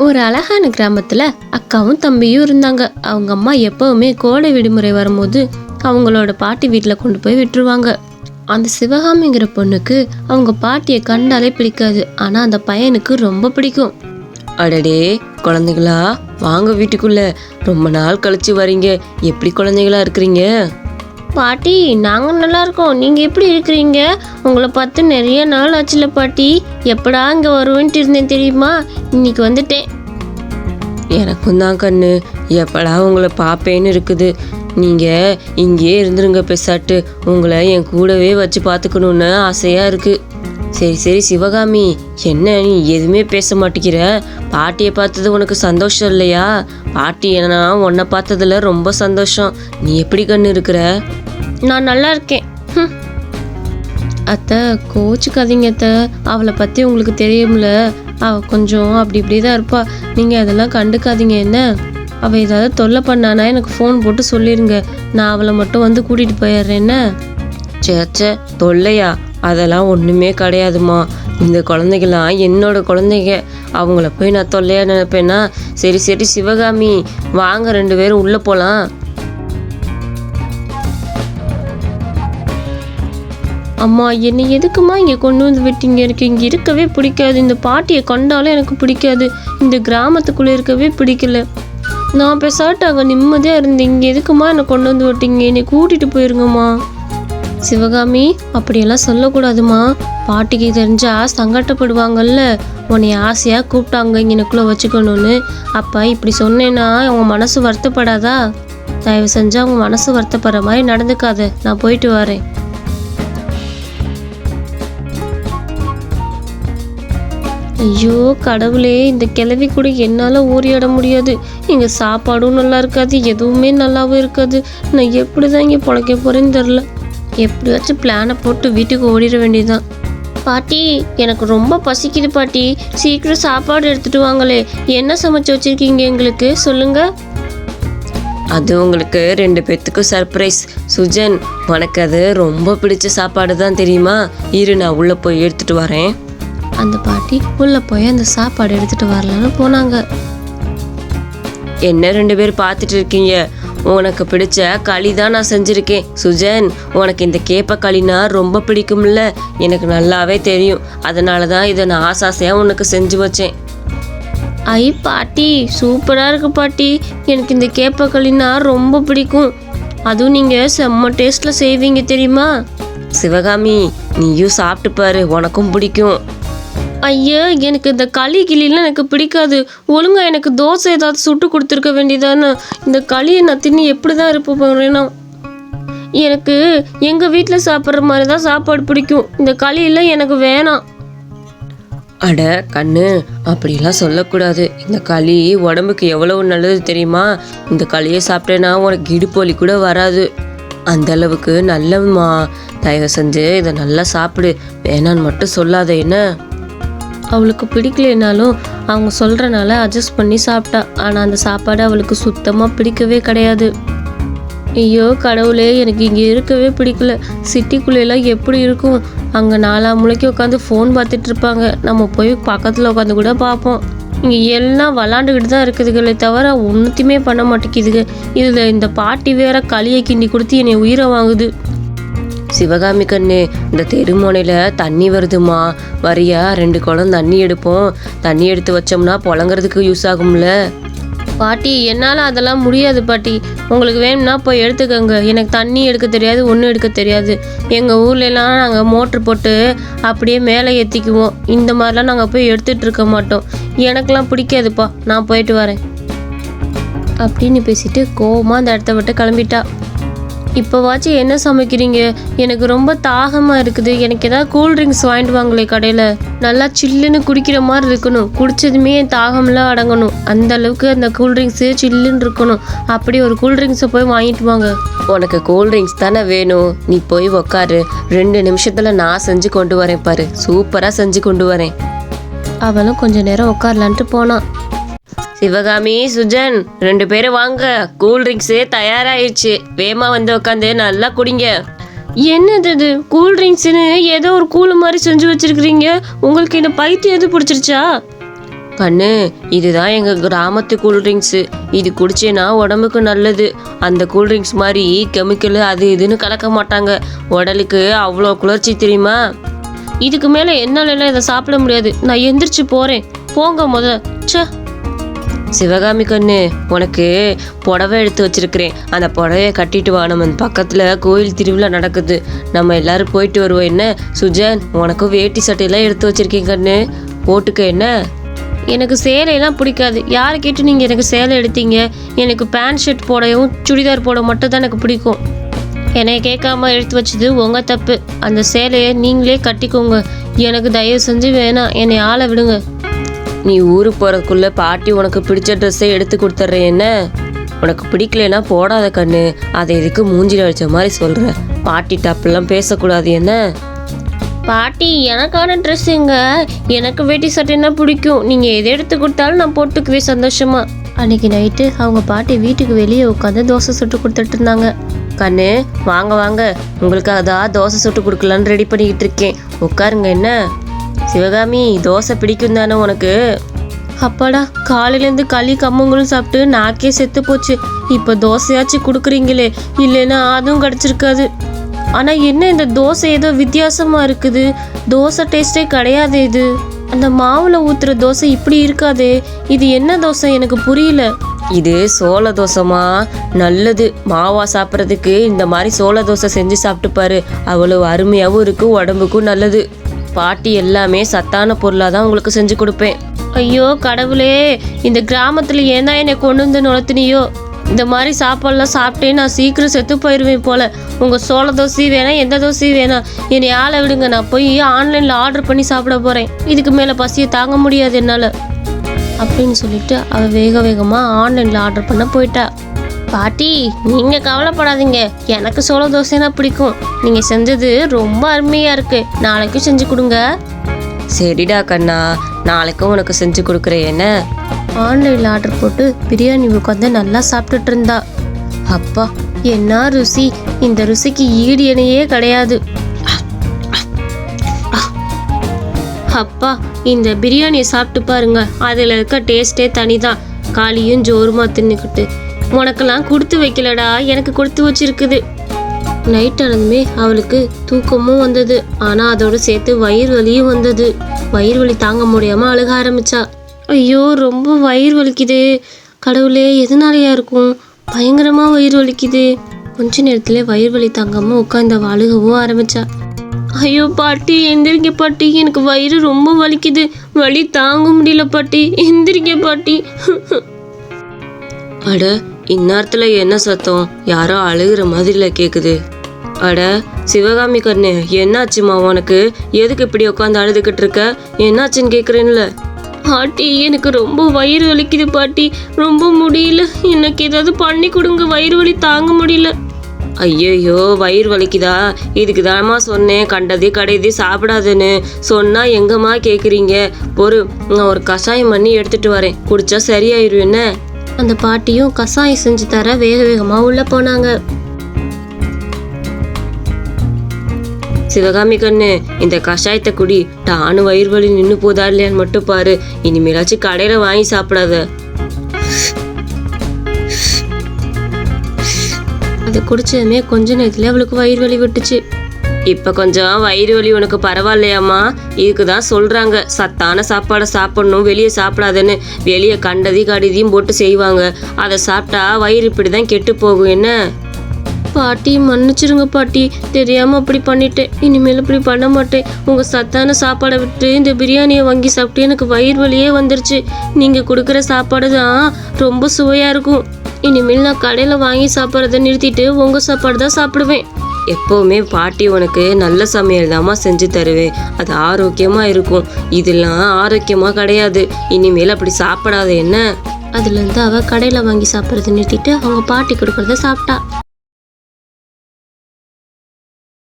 ஒரு அழகான கிராமத்துல அக்காவும் தம்பியும் இருந்தாங்க. அவங்க அம்மா எப்பவுமே கோடை விடுமுறை வரும்போது அவங்களோட பாட்டி வீட்டில் கொண்டு போய் விட்டுருவாங்க. அந்த சிவகாமிங்கிற பொண்ணுக்கு அவங்க பாட்டியை கண்டாலே பிடிக்காது. ஆனா அந்த பையனுக்கு ரொம்ப பிடிக்கும். அடடே குழந்தைகளா, வாங்க வீட்டுக்குள்ள. ரொம்ப நாள் கழிச்சு வரீங்க. எப்படி குழந்தைகளா இருக்கிறீங்க? பாட்டி, நாங்க நல்லா இருக்கோம். நீங்க எப்படி இருக்கிறீங்க? உங்களை பார்த்து நிறைய நாள் ஆச்சுல பாட்டி. எப்படா இங்க வருவேன்ட்டு இருந்தேன் தெரியுமா? இன்னைக்கு வந்துட்டேன். எனக்கும் தான் கண்ணு, எப்படா உங்களை பார்ப்பேன்னு இருக்குது. நீங்கள் இங்கேயே இருந்துருங்க பெசாட்டு. உங்களை என் கூடவே வச்சு பார்த்துக்கணுன்னு ஆசையாக இருக்குது. சரி சரி சிவகாமி, என்ன நீ எதுவுமே பேச மாட்டேங்கிற? பாட்டியை பார்த்தது உனக்கு சந்தோஷம் இல்லையா? பாட்டி என்ன உன்னை பார்த்ததுல ரொம்ப சந்தோஷம். நீ எப்படி கண்ணு இருக்கிற? நான் நல்லா இருக்கேன். அத்தை, கோச்சுக்காதீங்க அத்தை. அவளை பற்றி உங்களுக்கு தெரியும்ல, அவள் கொஞ்சம் அப்படி இப்படி தான் இருப்பா. நீங்கள் அதெல்லாம் கண்டுக்காதீங்க. என்ன, அவள் ஏதாவது தொல்லை பண்ணானா எனக்கு ஃபோன் போட்டு சொல்லிடுங்க. நான் அவளை மட்டும் வந்து கூட்டிகிட்டு போயிடுறேன். என்ன? சேச்சே, தொல்லையா? அதெல்லாம் ஒன்றுமே கிடையாதுமா. இந்த குழந்தைகளாம் என்னோட குழந்தைங்க. அவங்கள போய் நான் தொல்லையாக நினைப்பேன்னா? சரி சரி சிவகாமி, வாங்க 2 பேரும் உள்ளே போகலாம். அம்மா, என்னை எதுக்குமா இங்கே கொண்டு வந்து விட்டீங்க? எனக்கு இங்கே இருக்கவே பிடிக்காது. இந்த பாட்டியை கண்டாலும் எனக்கு பிடிக்காது. இந்த கிராமத்துக்குள்ளே இருக்கவே பிடிக்கல. நான் பேசாட்டு அங்கே நிம்மதியாக இருந்தேன். இங்கே எதுக்குமா என்னை கொண்டு வந்து விட்டீங்க? என்னை கூட்டிகிட்டு போயிருங்கம்மா. சிவகாமி, அப்படியெல்லாம் சொல்லக்கூடாதுமா. பாட்டிக்கு தெரிஞ்சா சங்கட்டப்படுவாங்கல்ல. உன்னை ஆசையாக கூப்பிட்டாங்க இங்கே எனக்குள்ளே வச்சுக்கணும்னு. அப்போ இப்படி சொன்னேன்னா அவங்க மனசு வருத்தப்படாதா? தயவு செஞ்சு அவங்க மனசு வருத்தப்படுற மாதிரி நடந்துக்காத. நான் போயிட்டு வரேன். ஐயோ கடவுளே, இந்த கிழவி கூட என்னால் ஓரியாட முடியாது. இங்கே சாப்பாடும் நல்லா இருக்காது, எதுவுமே நல்லாவும் இருக்காது. நான் எப்படி தான் இங்கே பிழைக்க போகிறேன்னு தெரில. எப்படியாச்சும் பிளானை போட்டு வீட்டுக்கு ஓடிட வேண்டியதுதான். பாட்டி, எனக்கு ரொம்ப பசிக்குது பாட்டி. சீக்கிரம் சாப்பாடு எடுத்துட்டு வாங்களே. என்ன சமைச்சு வச்சுருக்கீங்க எங்களுக்கு சொல்லுங்கள். அது உங்களுக்கு 2 பேர்த்துக்கும் சர்ப்ரைஸ். சுஜன், உனக்கு அது ரொம்ப பிடிச்ச சாப்பாடு தான் தெரியுமா? இரு, நான் உள்ளே போய் எடுத்துகிட்டு வரேன். அந்த பாட்டி உள்ளே போய் அந்த சாப்பாடு எடுத்துகிட்டு வரலான்னு போனாங்க. என்ன 2 பேர் பார்த்துட்டு இருக்கீங்க? உனக்கு பிடிச்ச களி தான் நான் செஞ்சுருக்கேன். சுஜன், உனக்கு இந்த கேப்ப களினா ரொம்ப பிடிக்கும்ல? எனக்கு நல்லாவே தெரியும். அதனால தான் இதை நான் ஆசாசையாக உனக்கு செஞ்சு வச்சேன். ஐ பாட்டி, சூப்பராக இருக்கு பாட்டி. எனக்கு இந்த கேப்ப களினா ரொம்ப பிடிக்கும். அதுவும் நீங்கள் செம்ம டேஸ்ட்டில் செய்வீங்க தெரியுமா? சிவகாமி, நீயும் சாப்பிட்டு பாரு, உனக்கும் பிடிக்கும். ஐயா, எனக்கு இந்த களி கிளிலாம் எனக்கு பிடிக்காது. ஒழுங்காக எனக்கு தோசை ஏதாவது சுட்டு கொடுத்துருக்க வேண்டியதானே. இந்த களியை நான் தின்னு எப்படி தான் இருப்ப போகிறேன்னா? எனக்கு எங்கள் வீட்டில் சாப்பிட்ற மாதிரி தான் சாப்பாடு பிடிக்கும். இந்த களியெல்லாம் எனக்கு வேணாம். அட கண்ணு, அப்படிலாம் சொல்லக்கூடாது. இந்த களி உடம்புக்கு எவ்வளவு நல்லது தெரியுமா? இந்த களியை சாப்பிட்டேன்னா உனக்கு இடுப்பொலி கூட வராது. அந்த அளவுக்கு நல்லம்மா. தயவு செஞ்சு இதை நல்லா சாப்பிடு. வேணான்னு மட்டும் சொல்லாத. என்ன? அவளுக்கு பிடிக்கலனாலும் அவங்க சொல்கிறனால அட்ஜஸ்ட் பண்ணி சாப்பிட்டா. ஆனால் அந்த சாப்பாடு அவளுக்கு சுத்தமாக பிடிக்கவே கிடையாது. ஐயோ கடவுளே, எனக்கு இங்கே இருக்கவே பிடிக்கல. சிட்டிக்குள்ளேலாம் எப்படி இருக்கும்? அங்கே 4 மூலைக்கு உட்காந்து ஃபோன் பார்த்துட்டு இருப்பாங்க. நம்ம போய் பக்கத்தில் உட்காந்து கூட பார்ப்போம். இங்கே எல்லாம் விளாண்டுக்கிட்டு தான் இருக்குதுங்களே தவிர ஒன்றுத்தையுமே பண்ண மாட்டேங்குதுங்க. இதில் இந்த பாட்டி வேற களியை கிண்டி கொடுத்து என்னை உயிரை வாங்குது. சிவகாமி கண்ணு, இந்த தெருமோனையில் தண்ணி வருதுமா, வரியா? 2 குடம் தண்ணி எடுப்போம். தண்ணி எடுத்து வச்சோம்னா புழங்குறதுக்கு யூஸ் ஆகும்ல. பாட்டி, என்னால் அதெல்லாம் முடியாது பாட்டி. உங்களுக்கு வேணும்னா போய் எடுத்துக்கோங்க. எனக்கு தண்ணி எடுக்க தெரியாது, ஒன்றும் எடுக்க தெரியாது. எங்கள் ஊர்லலாம் நாங்கள் மோட்ரு போட்டு அப்படியே மேலே ஏற்றிக்குவோம். இந்த மாதிரிலாம் நாங்கள் போய் எடுத்துகிட்டு இருக்க மாட்டோம். எனக்கெலாம் பிடிக்காதுப்பா, நான் போயிட்டு வரேன் அப்படின்னு பேசிட்டு கோவமாக அந்த இடத்த விட்டு கிளம்பிட்டா. இப்போவாச்சும் என்ன சமைக்கிறீங்க? எனக்கு ரொம்ப தாகமாக இருக்குது. எனக்கு ஏதாவது கூல்ட்ரிங்க்ஸ் வாங்கிட்டு வாங்களே கடையில். நல்லா சில்லுன்னு குடிக்கிற மாதிரி இருக்கணும். குடித்ததுமே என் தாகம்லாம் அடங்கணும். அந்த அளவுக்கு அந்த கூல்ட்ரிங்க்ஸு சில்லுன்னு இருக்கணும். அப்படி ஒரு கூல்ட்ரிங்க்ஸை போய் வாங்கிட்டு வாங்க. உனக்கு கூல்ட்ரிங்க்ஸ் தானே வேணும்? நீ போய் உக்காரு. 2 நிமிஷத்தில் நான் செஞ்சு கொண்டு வரேன் பாரு. சூப்பராக செஞ்சு கொண்டு வரேன். அவளும் கொஞ்சம் நேரம் உட்காரலான்ட்டு போனான். சிவகாமி, சுஜன், 2 பேரும் வாங்க. கூல்ட்ரிங்க்ஸு தயாராகிடுச்சு. வேமா வந்து உட்காந்து நல்லா குடிங்க. என்னது இது? கூல்ட்ரிங்க்ஸ்னு ஏதோ ஒரு கூழ் மாதிரி செஞ்சு வச்சிருக்கிறீங்க. உங்களுக்கு என்ன பைத்தியம் எது பிடிச்சிருச்சா? கண்ணு, இதுதான் எங்கள் கிராமத்து கூல்ட்ரிங்க்ஸு. இது குடிச்சேன்னா உடம்புக்கு நல்லது. அந்த கூல்ட்ரிங்க்ஸ் மாதிரி கெமிக்கல் அது இதுன்னு கலக்க மாட்டாங்க. உடலுக்கு அவ்வளோ குளிர்ச்சி தெரியுமா? இதுக்கு மேலே என்னாலலாம் இதை சாப்பிட முடியாது. நான் எந்திரிச்சு போகிறேன். போங்க ச்சே. சிவகாமி கண்ணு, உனக்கு புடவை எடுத்து வச்சிருக்கிறேன். அந்த புடவையை கட்டிட்டு வா. நம்ம பக்கத்தில் கோயில் திருவிழா நடக்குது. நம்ம எல்லாரும் போயிட்டு வருவோம். என்ன சுஜன், உனக்கும் வேட்டி சட்டையெல்லாம் எடுத்து வச்சிருக்கேன் கண்ணு, போட்டுக்க. என்ன? எனக்கு சேலையெல்லாம் பிடிக்காது. யாரை கேட்டு நீங்கள் எனக்கு சேலை எடுத்தீங்க? எனக்கு பேண்ட் ஷர்ட் போடவும் சுடிதார் போட மட்டும் தான் எனக்கு பிடிக்கும். என்னை கேட்காம எடுத்து வச்சது உங்கள் தப்பு. அந்த சேலையை நீங்களே கட்டிக்கோங்க. எனக்கு தயவு செஞ்சு வேணாம், என்னை ஆளை விடுங்க. நீ ஊருக்கு போகிறதுக்குள்ளே பாட்டி உனக்கு பிடிச்ச ட்ரெஸ்ஸை எடுத்து கொடுத்துட்றேன். என்ன? உனக்கு பிடிக்கலன்னா போடாத கண்ணு. அதை எதுக்கு மூஞ்சில் அடித்த மாதிரி சொல்கிற? பாட்டி டப்பெல்லாம் பேசக்கூடாது. என்ன? பாட்டி, எனக்கான ட்ரெஸ் எங்க? எனக்கு வேட்டி சட்டைன்னா பிடிக்கும். நீங்கள் எதை எடுத்து கொடுத்தாலும் நான் போட்டுக்குவேன் சந்தோஷமா. அன்னைக்கு நைட்டு அவங்க பாட்டி வீட்டுக்கு வெளியே உட்காந்து தோசை சுட்டு கொடுத்துட்டு இருந்தாங்க. கண்ணு, வாங்க வாங்க, உங்களுக்கு அதான் தோசை சுட்டு கொடுக்கலான்னு ரெடி பண்ணிக்கிட்டு இருக்கேன். உட்காருங்க. என்ன சிவகாமி, தோசை பிடிக்கும் தானே உனக்கு? அப்பாடா, காலையிலேருந்து களி கம்மங்களும் சாப்பிட்டு நாக்கே செத்து போச்சு. இப்போ தோசையாச்சும் கொடுக்குறீங்களே, இல்லைன்னா அதுவும் கிடச்சிருக்காது. ஆனால் என்ன இந்த தோசை ஏதோ வித்தியாசமாக இருக்குது. தோசை டேஸ்ட்டே கிடையாது இது. அந்த மாவில் ஊற்றுற தோசை இப்படி இருக்காதே. இது என்ன தோசை எனக்கு புரியல. இது சோள தோசைமா, நல்லது. மாவா சாப்பிட்றதுக்கு இந்த மாதிரி சோள தோசை செஞ்சு சாப்பிட்டு பாரு. அவ்வளோ அருமையாகவும் இருக்குது, உடம்புக்கும் நல்லது. பாட்டி எல்லாமே சத்தான பொருளாக தான் உங்களுக்கு செஞ்சு கொடுப்பேன். ஐயோ கடவுளே, இந்த கிராமத்தில் ஏன் தான் என்னை கொண்டு வந்து நுழைத்தினியோ? இந்த மாதிரி சாப்பாடுலாம் சாப்பிட்டே நான் சீக்கிரம் செத்து போயிடுவேன் போல். உங்கள் சோள தோசை வேணாம், எந்த தோசையும் வேணாம், என்னை ஆளை விடுங்க. நான் போய் ஆன்லைனில் ஆர்டர் பண்ணி சாப்பிட போகிறேன். இதுக்கு மேலே பசியை தாங்க முடியாது என்னால் அப்படின்னு சொல்லிட்டு அவள் வேக வேகமாக ஆன்லைனில் ஆர்டர் பண்ண போயிட்டா. பாட்டி, நீங்கள் கவலைப்படாதீங்க. எனக்கு சோள தோசைனா பிடிக்கும். நீங்கள் செஞ்சது ரொம்ப அருமையாக இருக்குது. நாளைக்கும் செஞ்சு கொடுங்க. சரிடா கண்ணா, நாளைக்கும் உனக்கு செஞ்சு கொடுக்குறேன். என்ன? ஆன்லைனில் ஆர்டர் போட்டு பிரியாணி உட்காந்து நல்லா சாப்பிட்டுட்டு இருந்தா. அப்பா, என்ன ருசி! இந்த ருசிக்கு ஈடு இணையே கிடையாது. அப்பா, இந்த பிரியாணியை சாப்பிட்டு பாருங்க. அதில் இருக்க டேஸ்ட்டே தனி தான். காலியும் ஜோருமா தின்னுக்கிட்டு உனக்கெல்லாம் கொடுத்து வைக்கலடா, எனக்கு கொடுத்து வச்சிருக்குது. நைட் ஆனதுமே அவளுக்கு தூக்கமும் வந்தது. ஆனால் அதோடு சேர்த்து வயிறு வலியும் வந்தது. வயிறு வலி தாங்க முடியாமல் அழுக ஆரம்பிச்சா. ஐயோ, ரொம்ப வயிறு வலிக்குது. கடவுளே, எதனாலையா இருக்கும்? பயங்கரமாக வயிறு வலிக்குது. கொஞ்ச நேரத்தில் வயிறு வலி தாங்காமல் உட்காந்து அழுகவும் ஆரம்பிச்சா. ஐயோ பாட்டி, எந்திரிங்க பாட்டி, எனக்கு வயிறு ரொம்ப வலிக்குது. வலி தாங்க முடியல பாட்டி, எந்திரிங்க பாட்டி. அட, இந்நேரத்தில் என்ன சத்தம்? யாரோ அழுகிற மாதிரில கேட்குது. அட சிவகாமி கண்ணு, என்னாச்சுமா உனக்கு? எதுக்கு இப்படி உட்காந்து அழுதுகிட்டு இருக்க? என்னாச்சுன்னு கேட்குறேன்ல. பாட்டி, எனக்கு ரொம்ப வயிறு வலிக்குது பாட்டி, ரொம்ப முடியல. எனக்கு ஏதாவது பண்ணி கொடுங்க, வயிறு வலி தாங்க முடியல. ஐயோ, வயிறு வலிக்குதா? இதுக்கு தானம்மா சொன்னேன் கண்டதே கடையதே சாப்பிடாதுன்னு. சொன்னால் எங்கம்மா கேட்குறீங்க? நான் ஒரு கஷாயம் பண்ணி எடுத்துகிட்டு வரேன், குடிச்சா சரியாயிரும். என்ன? அந்த பாட்டியும் கஷாயம் செஞ்சு தர வேக வேகமாக உள்ளே போனாங்க. சிவகாமி கண்ணு, இந்த கஷாயத்தை குடி. டானு வயிறு வலி நின்று போதா இல்லையான்னு மட்டும் பாரு. இனிமேலாச்சும் கடையில் வாங்கி சாப்பிடாத. அதை குடிச்சதுமே கொஞ்ச நேரத்துல அவளுக்கு வயிறு வலி விட்டுச்சு. இப்போ கொஞ்சம் வயிறு வலி உனக்கு பரவாயில்லையாம்மா? இதுக்கு தான் சொல்கிறாங்க சத்தான சாப்பாடை சாப்பிடணும், வெளியே சாப்பிடாதுன்னு. வெளியே கண்டதையும் கடிதையும் போட்டு செய்வாங்க. அதை சாப்பிட்டா வயிறு இப்படி தான் கெட்டு போகும். என்ன? பாட்டி, மன்னிச்சிருங்க பாட்டி, தெரியாமல் அப்படி பண்ணிட்டேன். இனிமேல் இப்படி பண்ண மாட்டேன். உங்கள் சத்தான சாப்பாடை விட்டு இந்த பிரியாணியை வாங்கி சாப்பிட்டு எனக்கு வயிறு வலியே வந்துருச்சு. நீங்கள் கொடுக்குற சாப்பாடு தான் ரொம்ப சுவையாக இருக்கும். இனிமேல் நான் கடையில் வாங்கி சாப்பிட்றத நிறுத்திட்டு உங்கள் சாப்பாடு தான் சாப்பிடுவேன். எப்போவுமே பாட்டி உனக்கு நல்ல சமையல் தாம்மா செஞ்சு தருவேன். அது ஆரோக்கியமாக இருக்கும். இதெல்லாம் ஆரோக்கியமாக கிடையாது. இனிமேல் அப்படி சாப்பிடாத. என்ன? அதுலேருந்து அவள் கடையில் வாங்கி சாப்பிட்றத நிறுத்திட்டு அவங்க பாட்டி கொடுக்குறத சாப்பிட்டா.